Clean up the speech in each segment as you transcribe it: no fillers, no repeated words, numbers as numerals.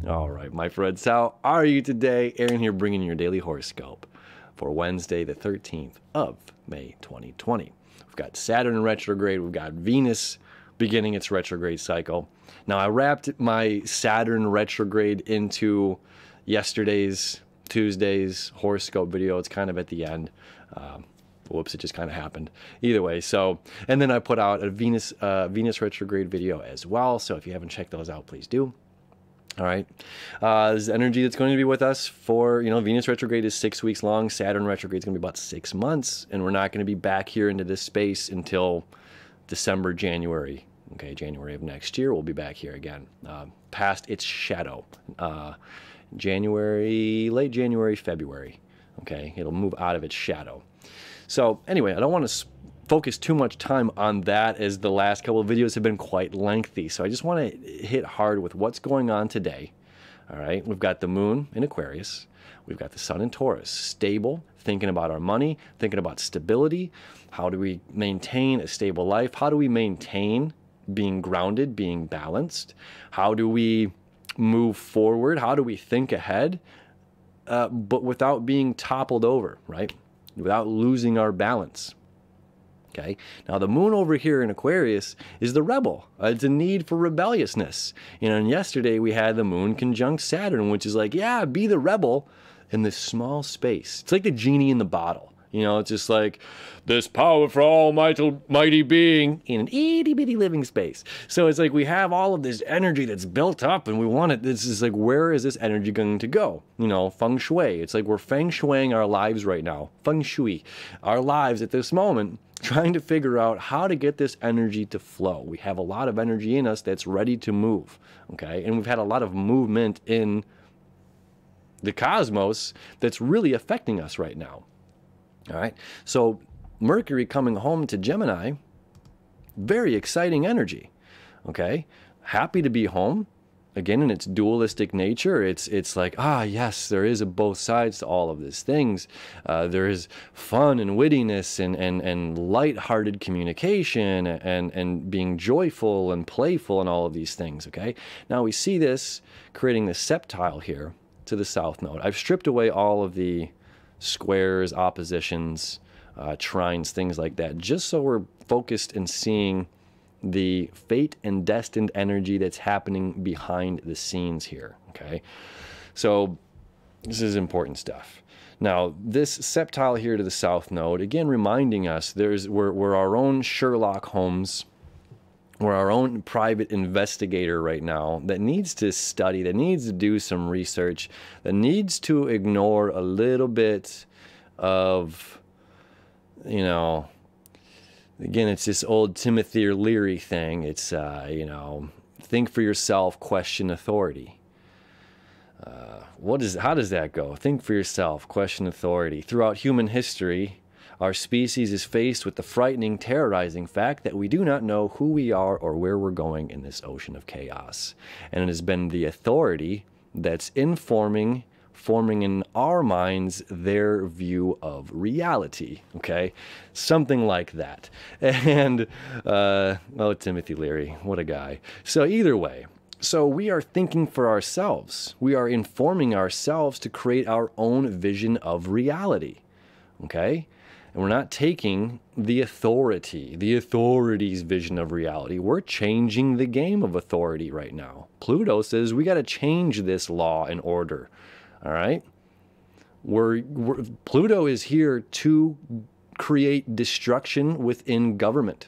All right, my friends, how are you today? Aaron here bringing your daily horoscope for Wednesday, the 13th of May, 2020. We've got Saturn in retrograde. We've got Venus beginning its retrograde cycle. Now, I wrapped my Saturn retrograde into Tuesday's horoscope video. It's kind of at the end. Whoops, it just kind of happened. Either way, and then I put out a Venus retrograde video as well. So if you haven't checked those out, please do. All right. This energy that's going to be with us for, Venus retrograde is 6 weeks long. Saturn retrograde is going to be about 6 months. And we're not going to be back here into this space until December, January. Okay, January of next year, we'll be back here again, past its shadow. Late January, February. Okay, it'll move out of its shadow. So anyway, I don't want to focus too much time on that, as the last couple of videos have been quite lengthy. So I just want to hit hard with what's going on today. All right, we've got the moon in Aquarius. We've got the sun in Taurus, stable, thinking about our money, thinking about stability. How do we maintain a stable life? How do we maintain being grounded, being balanced? How do we move forward? How do we think ahead, but without being toppled over, right? Without losing our balance. Okay, now the moon over here in Aquarius is the rebel. It's a need for rebelliousness. And yesterday we had the moon conjunct Saturn, which is like, yeah, be the rebel in this small space. It's like the genie in the bottle. It's just like this powerful, almighty being in an itty bitty living space. So it's like we have all of this energy that's built up, and we want it. This is like, where is this energy going to go? Feng shui. It's like we're feng shuiing our lives right now. Feng shui, our lives at this moment, trying to figure out how to get this energy to flow. We have a lot of energy in us that's ready to move. Okay, and we've had a lot of movement in the cosmos that's really affecting us right now. All right, so Mercury coming home to Gemini, very exciting energy. Okay, happy to be home. Again, in its dualistic nature, it's like, yes, there is both sides to all of these things. There is fun and wittiness and lighthearted communication and being joyful and playful and all of these things. Okay, now we see this creating the septile here to the south node. I've stripped away all of the squares, oppositions, trines, things like that, just so we're focused and seeing the fate and destined energy that's happening behind the scenes here. Okay, so this is important stuff. Now, this septile here to the south node, again, reminding us we're our own Sherlock Holmes. We're our own private investigator right now that needs to study, that needs to do some research, that needs to ignore a little bit of, again, it's this old Timothy Leary thing. It's, think for yourself, question authority. How does that go? Think for yourself, question authority. Throughout human history, our species is faced with the frightening, terrorizing fact that we do not know who we are or where we're going in this ocean of chaos. And it has been the authority that's forming in our minds their view of reality. Okay, something like that. And Timothy Leary, what a guy. So either way, so we are thinking for ourselves. We are informing ourselves to create our own vision of reality. Okay, and we're not taking the authority's vision of reality. We're changing the game of authority right now. Pluto says we got to change this law and order. All right, Pluto is here to create destruction within government.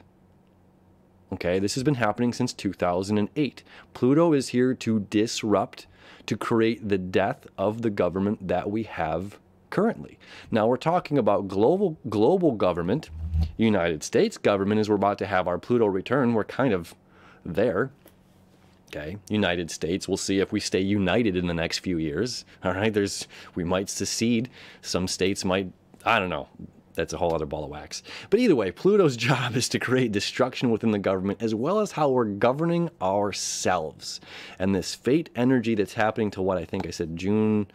Okay, this has been happening since 2008. Pluto is here to disrupt, to create the death of the government that we have currently. Now we're talking about global government. United States government, as we're about to have our Pluto return, we're kind of there. Okay, United States, we'll see if we stay united in the next few years. All right, we might secede. Some states might, I don't know. That's a whole other ball of wax. But either way, Pluto's job is to create destruction within the government, as well as how we're governing ourselves. And this fate energy that's happening to what I think I said, June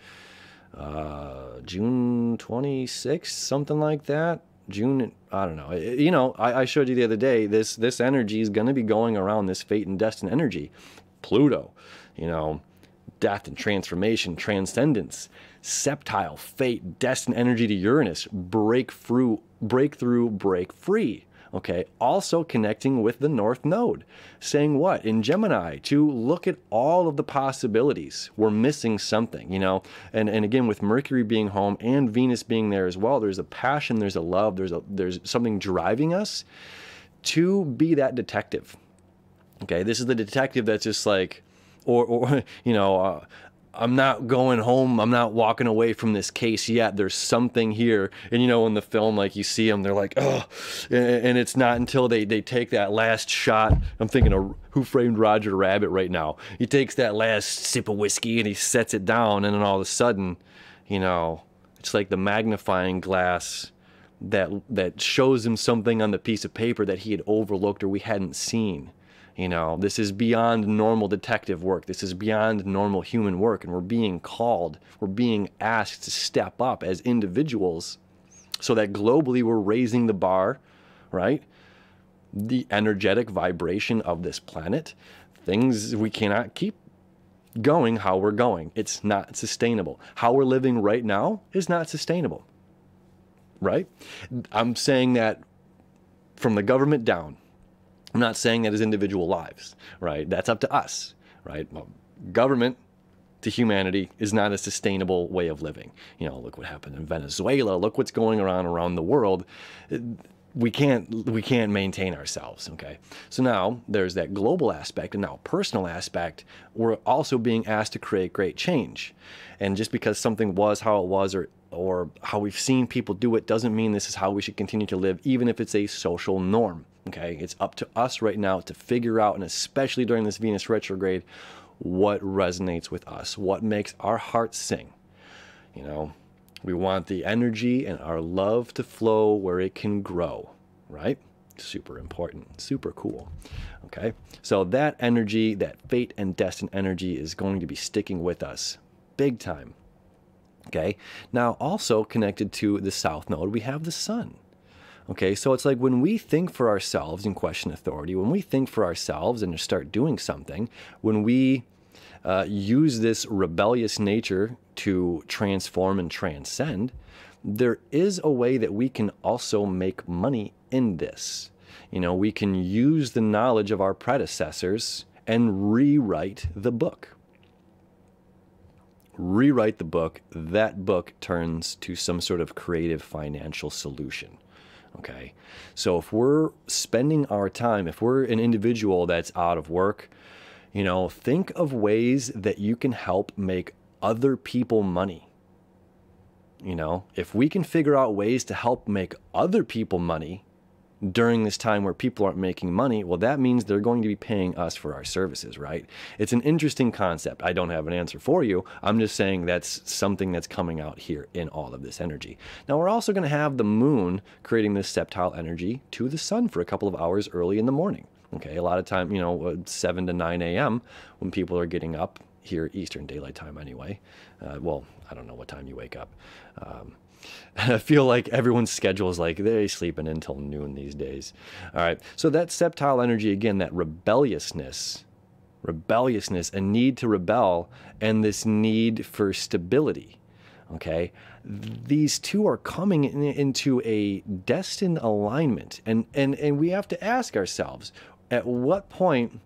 26th, something like that. June, I don't know. I showed you the other day, this energy is going to be going around, this fate and destined energy. Pluto, death and transformation, transcendence, septile, fate, destined energy to Uranus, breakthrough, break free. Okay, also connecting with the North Node, saying what? In Gemini, to look at all of the possibilities. We're missing something, you know, and again, with Mercury being home and Venus being there as well, there's a passion, there's a love, there's something driving us to be that detective. Okay, this is the detective that's just like, or you know, I'm not going home. I'm not walking away from this case yet. There's something here. And, you know, in the film, like you see them, they're like, oh, and it's not until they take that last shot. I'm thinking of Who Framed Roger Rabbit right now. He takes that last sip of whiskey and he sets it down. And then all of a sudden, you know, it's like the magnifying glass that shows him something on the piece of paper that he had overlooked or we hadn't seen. You know, this is beyond normal detective work. This is beyond normal human work. And we're being called, we're being asked to step up as individuals so that globally we're raising the bar, right? The energetic vibration of this planet. Things we cannot keep going how we're going. It's not sustainable. How we're living right now is not sustainable, right? I'm saying that from the government down. I'm not saying that as individual lives, right? That's up to us, right? Well, government to humanity is not a sustainable way of living. You know, look what happened in Venezuela. Look what's going on around the world. We can't maintain ourselves, okay? So now there's that global aspect, and now personal aspect. We're also being asked to create great change. And just because something was how it was or how we've seen people do it doesn't mean this is how we should continue to live, even if it's a social norm. Okay, it's up to us right now to figure out, and especially during this Venus retrograde, what resonates with us, what makes our hearts sing. You know, we want the energy and our love to flow where it can grow, right? Super important, super cool. Okay, so that energy, that fate and destined energy is going to be sticking with us big time. Okay, now also connected to the South Node, we have the Sun. Okay, so it's like when we think for ourselves and question authority, when we think for ourselves and start doing something, when we use this rebellious nature to transform and transcend, there is a way that we can also make money in this. You know, we can use the knowledge of our predecessors and rewrite the book. Rewrite the book. That book turns to some sort of creative financial solution. Okay, so if we're spending our time, if we're an individual that's out of work, you know, think of ways that you can help make other people money. You know, if we can figure out ways to help make other people money during this time where people aren't making money, well, that means they're going to be paying us for our services, right? It's an interesting concept. I don't have an answer for you. I'm just saying that's something that's coming out here in all of this energy. Now, we're also going to have the moon creating this septile energy to the sun for a couple of hours early in the morning. Okay, a lot of time, you know, 7 to 9 a.m. when people are getting up here, Eastern Daylight Time anyway. Well, I don't know what time you wake up. I feel like everyone's schedule is like they're sleeping until noon these days. All right, so that septile energy, again, that rebelliousness, a need to rebel, and this need for stability, okay? These two are coming into a destined alignment, and we have to ask ourselves, at what point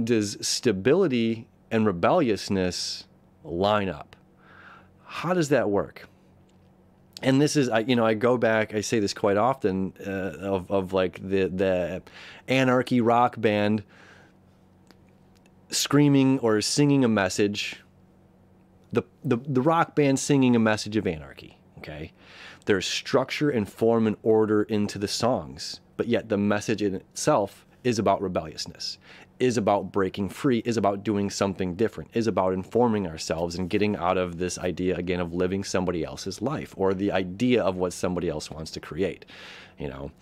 does stability and rebelliousness line up? How does that work? And this is, you know, I go back, I say this quite often, of like the anarchy rock band screaming or singing a message, the rock band singing a message of anarchy, okay? There's structure and form and order into the songs, but yet the message in itself is about rebelliousness, is about breaking free, is about doing something different, is about informing ourselves and getting out of this idea, again, of living somebody else's life, or the idea of what somebody else wants to create. You know,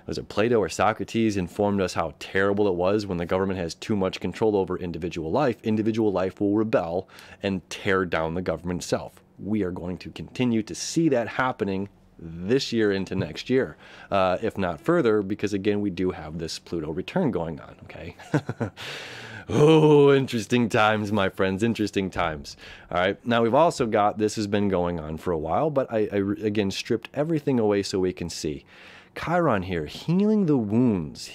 was it Plato or Socrates informed us how terrible it was when the government has too much control over individual life will rebel and tear down the government itself. We are going to continue to see that happening this year into next year, if not further, because again, we do have this Pluto return going on, okay? Oh, interesting times, my friends, interesting times. All right. Now, we've also got, this has been going on for a while, but I again, stripped everything away so we can see. Chiron here, healing the wounds,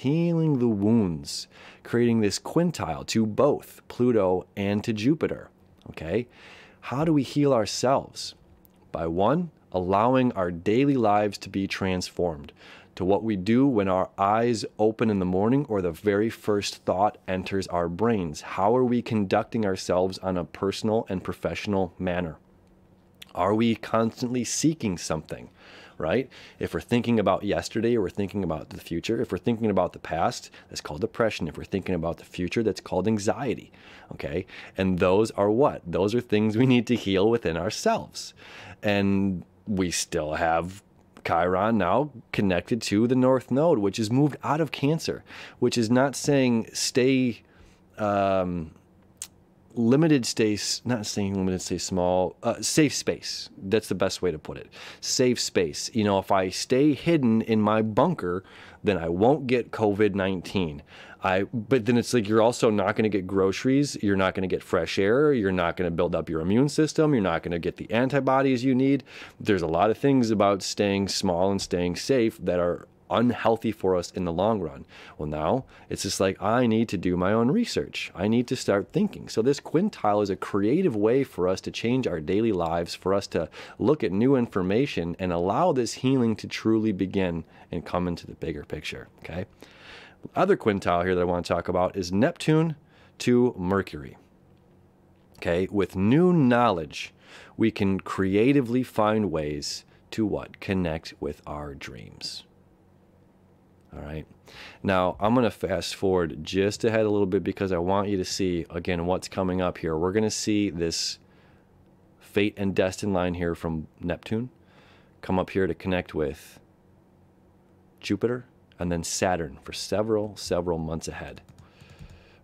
creating this quintile to both Pluto and to Jupiter. Okay. How do we heal ourselves? By one, allowing our daily lives to be transformed to what we do when our eyes open in the morning or the very first thought enters our brains. How are we conducting ourselves on a personal and professional manner? Are we constantly seeking something, right? If we're thinking about yesterday or we're thinking about the future, if we're thinking about the past, that's called depression. If we're thinking about the future, that's called anxiety, okay? And those are what? Those are things we need to heal within ourselves. And we still have Chiron now connected to the North Node, which is moved out of Cancer, which is not saying stay limited, not saying limited, stay small, safe space. That's the best way to put it. Safe space. You know, if I stay hidden in my bunker, then I won't get COVID-19. But then it's like you're also not going to get groceries. You're not going to get fresh air. You're not going to build up your immune system. You're not going to get the antibodies you need. There's a lot of things about staying small and staying safe that are unhealthy for us in the long run. Well, now it's just like, I need to do my own research. I need to start thinking. So this quintile is a creative way for us to change our daily lives, for us to look at new information and allow this healing to truly begin and come into the bigger picture. Okay. Other quintile here that I want to talk about is Neptune to Mercury. Okay. With new knowledge, we can creatively find ways to what? Connect with our dreams. All right. Now, I'm going to fast forward just ahead a little bit because I want you to see, again, what's coming up here. We're going to see this fate and destined line here from Neptune come up here to connect with Jupiter and then Saturn for several months ahead.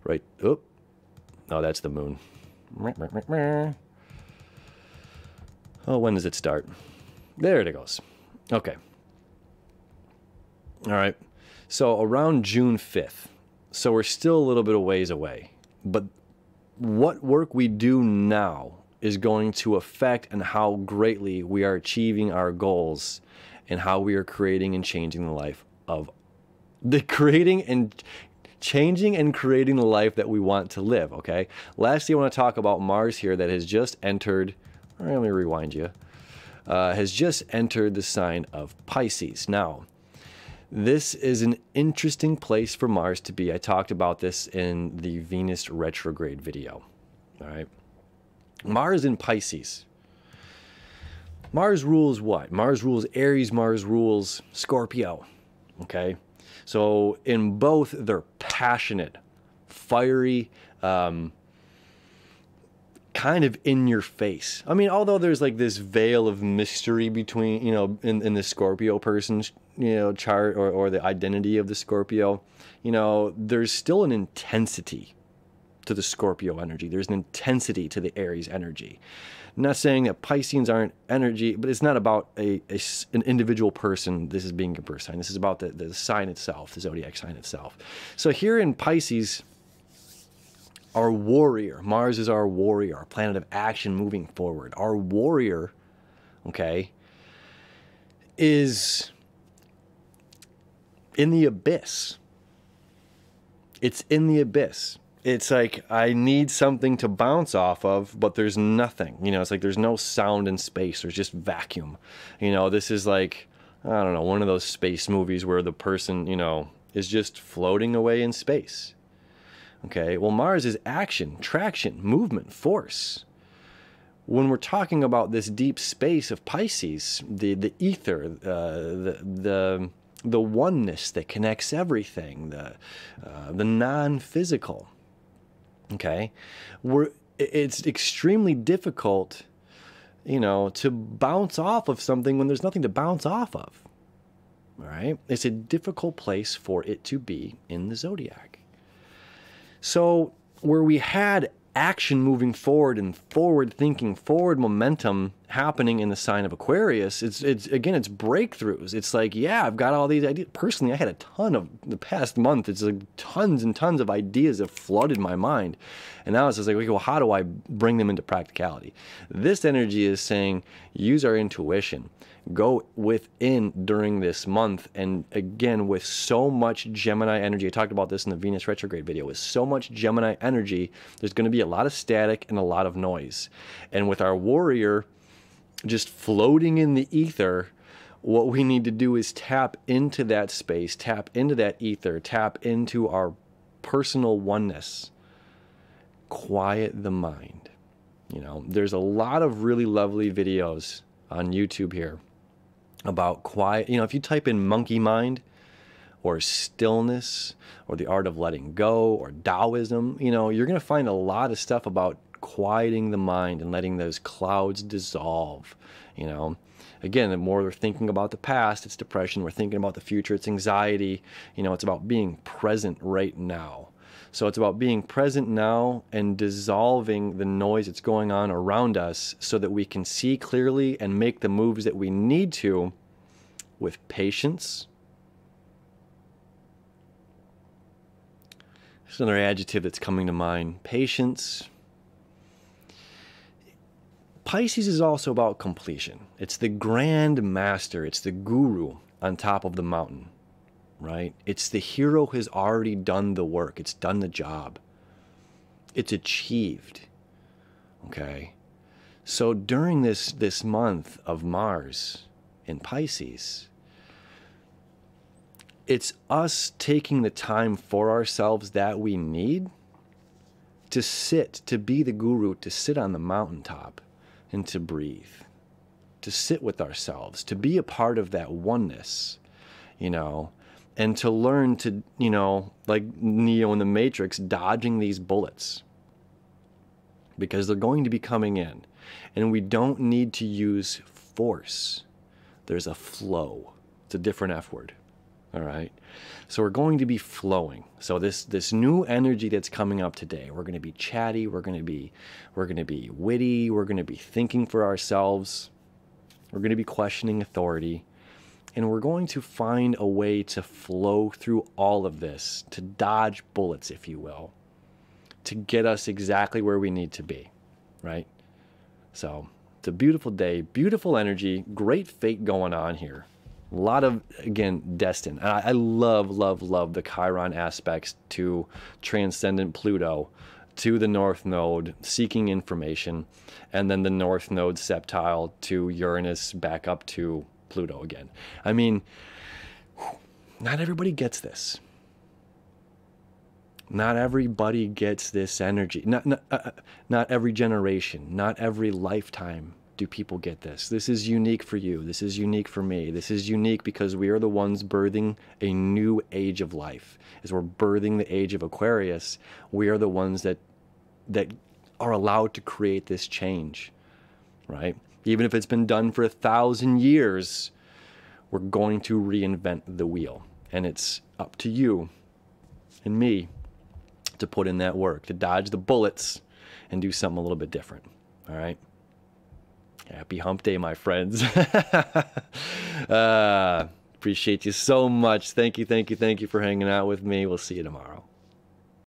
Right. Oh, no, that's the moon. Oh, when does it start? There it goes. Okay. All right. So around June 5th. So we're still a little bit of ways away. But what work we do now is going to affect and how greatly we are achieving our goals and how we are creating and changing the life of changing and creating the life that we want to live, okay? Lastly, I want to talk about Mars here that has just entered, let me rewind you, has just entered the sign of Pisces. Now, this is an interesting place for Mars to be. I talked about this in the Venus retrograde video, all right? Mars in Pisces. Mars rules what? Mars rules Aries, Mars rules Scorpio, okay? So in both, they're passionate, fiery, kind of in your face. I mean, although there's like this veil of mystery between, you know, in the Scorpio person's, you know, chart or the identity of the Scorpio, you know, there's still an intensity to the Scorpio energy. There's an intensity to the Aries energy. I'm not saying that Pisceans aren't energy, but it's not about an individual person. This is being a birth sign. This is about the sign itself, the zodiac sign itself. So here in Pisces, our warrior, Mars is our warrior, our planet of action moving forward. Our warrior, okay, is in the abyss. It's in the abyss. It's like, I need something to bounce off of, but there's nothing. You know, it's like there's no sound in space. There's just vacuum. You know, this is like, I don't know, one of those space movies where the person, you know, is just floating away in space. Okay, well, Mars is action, traction, movement, force. When we're talking about this deep space of Pisces, the ether, the oneness that connects everything, the non-physical. Okay, it's extremely difficult, you know, to bounce off of something when there's nothing to bounce off of. All right, it's a difficult place for it to be in the zodiac. So where we had action moving forward and forward thinking, forward momentum happening in the sign of Aquarius, it's again, it's breakthroughs. It's like, yeah, I've got all these ideas. Personally, I had a ton of the past month. It's like tons and tons of ideas have flooded my mind. And now it's just like, okay, well, how do I bring them into practicality? This energy is saying, use our intuition. Go within during this month. And again, with so much Gemini energy, I talked about this in the Venus retrograde video, with so much Gemini energy, there's going to be a lot of static and a lot of noise. And with our warrior just floating in the ether, what we need to do is tap into that space, tap into that ether, tap into our personal oneness, quiet the mind. You know, there's a lot of really lovely videos on YouTube here about quiet. You know, if you type in monkey mind or stillness or the art of letting go or Taoism, you know, you're going to find a lot of stuff about quieting the mind and letting those clouds dissolve. You know, again, the more we're thinking about the past, it's depression. We're thinking about the future, it's anxiety. You know, it's about being present right now. So it's about being present now and dissolving the noise that's going on around us so that we can see clearly and make the moves that we need to with patience. There's another adjective that's coming to mind: patience. Pisces is also about completion. It's the grand master. It's the guru on top of the mountain, right? It's the hero who has already done the work. It's done the job. It's achieved, okay? So during this month of Mars in Pisces, it's us taking the time for ourselves that we need to sit, to be the guru, to sit on the mountaintop and to breathe, to sit with ourselves, to be a part of that oneness, you know, and to learn to, you know, like Neo in the Matrix, dodging these bullets because they're going to be coming in. And we don't need to use force. There's a flow. It's a different F word. All right. So we're going to be flowing. So this new energy that's coming up today, we're going to be chatty, we're going to be witty, we're going to be thinking for ourselves, we're going to be questioning authority, and we're going to find a way to flow through all of this, to dodge bullets, if you will, to get us exactly where we need to be, right? So it's a beautiful day, beautiful energy, great fate going on here. A lot of, again, destined. I love, love, love the Chiron aspects to transcendent Pluto, to the North Node, seeking information, and then the North Node septile to Uranus back up to Pluto again. I mean, not everybody gets this. Not everybody gets this energy. Not every generation, not every lifetime do people get this. This is unique for you. This is unique for me. This is unique because we are the ones birthing a new age of life. As we're birthing the age of Aquarius, we are the ones that are allowed to create this change, right? Even if it's been done for 1,000 years, we're going to reinvent the wheel. And it's up to you and me to put in that work, to dodge the bullets and do something a little bit different, all right? Happy hump day, my friends. Appreciate you so much. Thank you for hanging out with me. We'll see you tomorrow.